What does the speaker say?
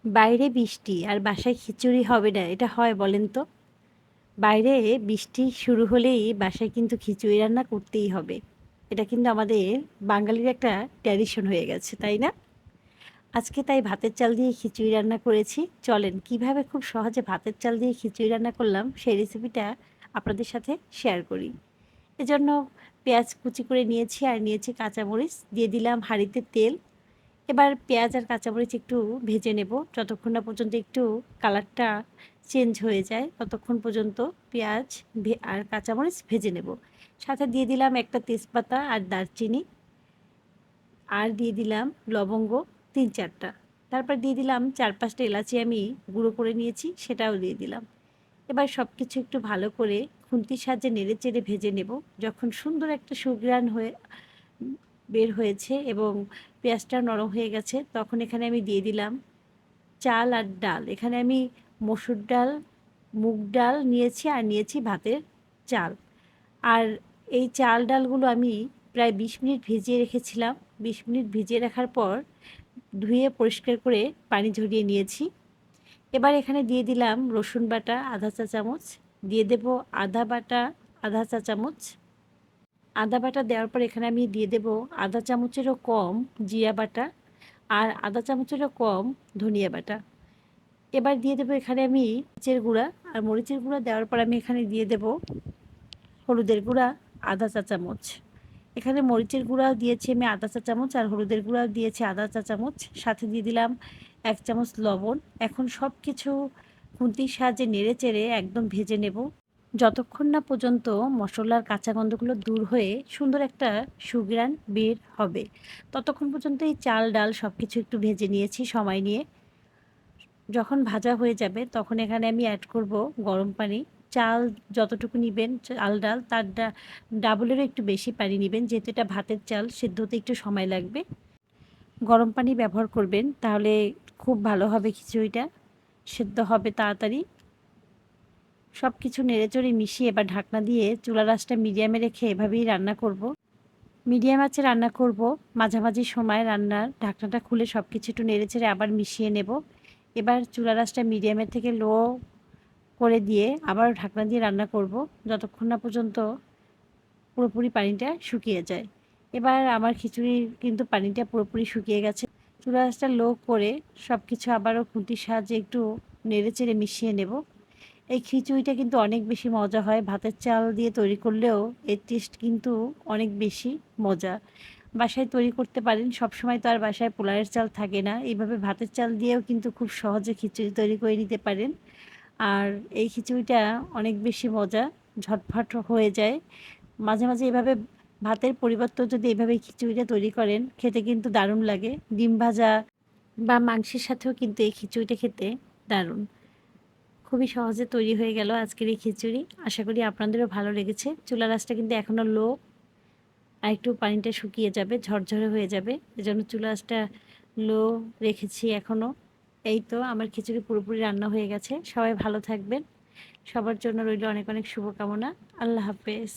বাইরে বৃষ্টি আর বাসায় খিচুড়ি হবে না, এটা হয় বলেন তো? বাইরে বৃষ্টি শুরু হলেই বাসায় কিন্তু খিচুড়ি রান্না করতেই হবে। এটা কিন্তু আমাদের বাঙালির একটা ট্র্যাডিশন হয়ে গেছে, তাই না? আজকে তাই ভাতের চাল দিয়ে খিচুড়ি রান্না করেছি। চলেন কিভাবে খুব সহজে ভাতের চাল দিয়ে খিচুড়ি রান্না করলাম সেই রেসিপিটা আপনাদের সাথে শেয়ার করি। এজন্য পেঁয়াজ কুচি করে নিয়েছি আর নিয়েছি কাঁচামরিচ, দিয়ে দিলাম হাঁড়িতে তেল। এবার পেঁয়াজ আর কাঁচামরিচ একটু ভেজে নেব, যতক্ষণ না পর্যন্ত একটু কালারটা চেঞ্জ হয়ে যায় ততক্ষণ পর্যন্ত পেঁয়াজ আর কাঁচামরিচ ভেজে নেব। সাথে দিয়ে দিলাম একটা তেজপাতা আর দারচিনি, আর দিয়ে দিলাম লবঙ্গ ৩-৪টা। তারপর দিয়ে দিলাম ৪-৫টা এলাচি আমি গুঁড়ো করে নিয়েছি, সেটাও দিয়ে দিলাম। এবার সব কিছু একটু ভালো করে খুন্তির সাহায্যে নেড়ে চেড়ে ভেজে নেব। যখন সুন্দর একটা সুঘ্রাণ হয়ে বের হয়েছে এবং পেঁয়াজটা নরম হয়ে গেছে, তখন এখানে আমি দিয়ে দিলাম চাল আর ডাল। এখানে আমি মসুর ডাল, মুগ ডাল নিয়েছি আর নিয়েছি ভাতের চাল। আর এই চাল ডালগুলো আমি প্রায় ২০ মিনিট ভিজিয়ে রেখেছিলাম। ২০ মিনিট ভিজিয়ে রাখার পর ধুয়ে পরিষ্কার করে পানি ঝরিয়ে নিয়েছি। এবার এখানে দিয়ে দিলাম রসুন বাটা আধা চা চামচ, দিয়ে দেব আদা বাটা আধা চা চামচ। আদা বাটা দেওয়ার পর এখানে আমি দিয়ে দেব আধা চামচেরও কম জিরা বাটা আর আধা চামচেরও কম ধনিয়া বাটা। এবার দিয়ে দেবো এখানে আমি মরিচের গুঁড়া, আর মরিচের গুঁড়া দেওয়ার পর আমি এখানে দিয়ে দেব হলুদের গুঁড়া আধা চা চামচ। এখানে মরিচের গুঁড়াও দিয়েছি আমি আধা চা চামচ আর হলুদের গুঁড়াও দিয়েছি আধা চা চামচ। সাথে দিয়ে দিলাম ১ চামচ লবণ। এখন সব কিছু খুন্তির সাহায্যে নেড়ে চেড়ে একদম ভেজে নেব, যতক্ষণ না পর্যন্ত মশলার কাঁচা গন্ধগুলো দূর হয়ে সুন্দর একটা সুঘ্রাণ বের হবে। ততক্ষণ পর্যন্ত এই চাল ডাল সব কিছু একটু ভেজে নিয়েছি সময় নিয়ে। যখন ভাজা হয়ে যাবে তখন এখানে আমি অ্যাড করব গরম পানি। চাল যতটুকু নিবেন চাল ডাল তার ডাবলেরও একটু বেশি পানি নিবেন, যেহেতু এটা ভাতের চাল, সেদ্ধ হতে একটু সময় লাগবে। গরম পানি ব্যবহার করবেন, তাহলে খুব ভালো হবে খিচুড়িটা, সেদ্ধ হবে তাড়াতাড়ি। সব কিছু নেড়েচড়ে মিশিয়ে এবার ঢাকনা দিয়ে চুলার আঁচটা মিডিয়ামে রেখে এভাবেই রান্না করব। মিডিয়াম আঁচে রান্না করব। মাঝামাঝি সময় রান্নার ঢাকনাটা খুলে সব কিছু একটু নেড়েচেড়ে আবার মিশিয়ে নেব। এবার চুলার আঁচটা মিডিয়ামের থেকে লো করে দিয়ে আবার ঢাকনা দিয়ে রান্না করব, যতক্ষণ না পর্যন্ত পুরোপুরি পানিটা শুকিয়ে যায়। এবার আমার খিচুড়ির কিন্তু পানিটা পুরোপুরি শুকিয়ে গেছে। চুলার আঁচটা লো করে সব কিছু আবারও খুন্তির সাহায্যে একটু নেড়েচেড়ে মিশিয়ে নেব। এই খিচুড়িটা কিন্তু অনেক বেশি মজা হয়। ভাতের চাল দিয়ে তৈরি করলেও এর টেস্ট কিন্তু অনেক বেশি মজা। বাসায় তৈরি করতে পারেন। সবসময় তো আর বাসায় পোলাওয়ের চাল থাকে না। এইভাবে ভাতের চাল দিয়েও কিন্তু খুব সহজে খিচুড়ি তৈরি করে নিতে পারেন। আর এই খিচুড়িটা অনেক বেশি মজা, ঝটফট হয়ে যায়। মাঝে, মাঝে এভাবে ভাতের পরিবর্তে যদি এভাবে খিচুড়িটা তৈরি করেন, খেতে কিন্তু দারুণ লাগে। ডিম ভাজা বা মাংসের সাথেও কিন্তু এই খিচুড়িটা খেতে দারুণ। খুবই সহজে তৈরি হয়ে গেল আজকের এই খিচুড়ি। আশা করি আপনাদেরও ভালো লেগেছে। চুলার আঁচটা কিন্তু এখনও লো, আরেকটু পানিটা শুকিয়ে যাবে, ঝরঝরে হয়ে যাবে। এজন্য চুলার আঁচটা লো রেখেছি এখনও। এই তো আমার খিচুড়ি পুরোপুরি রান্না হয়ে গেছে। সবাই ভালো থাকবেন। সবার জন্য রইল অনেক অনেক শুভকামনা। আল্লাহ হাফেজ।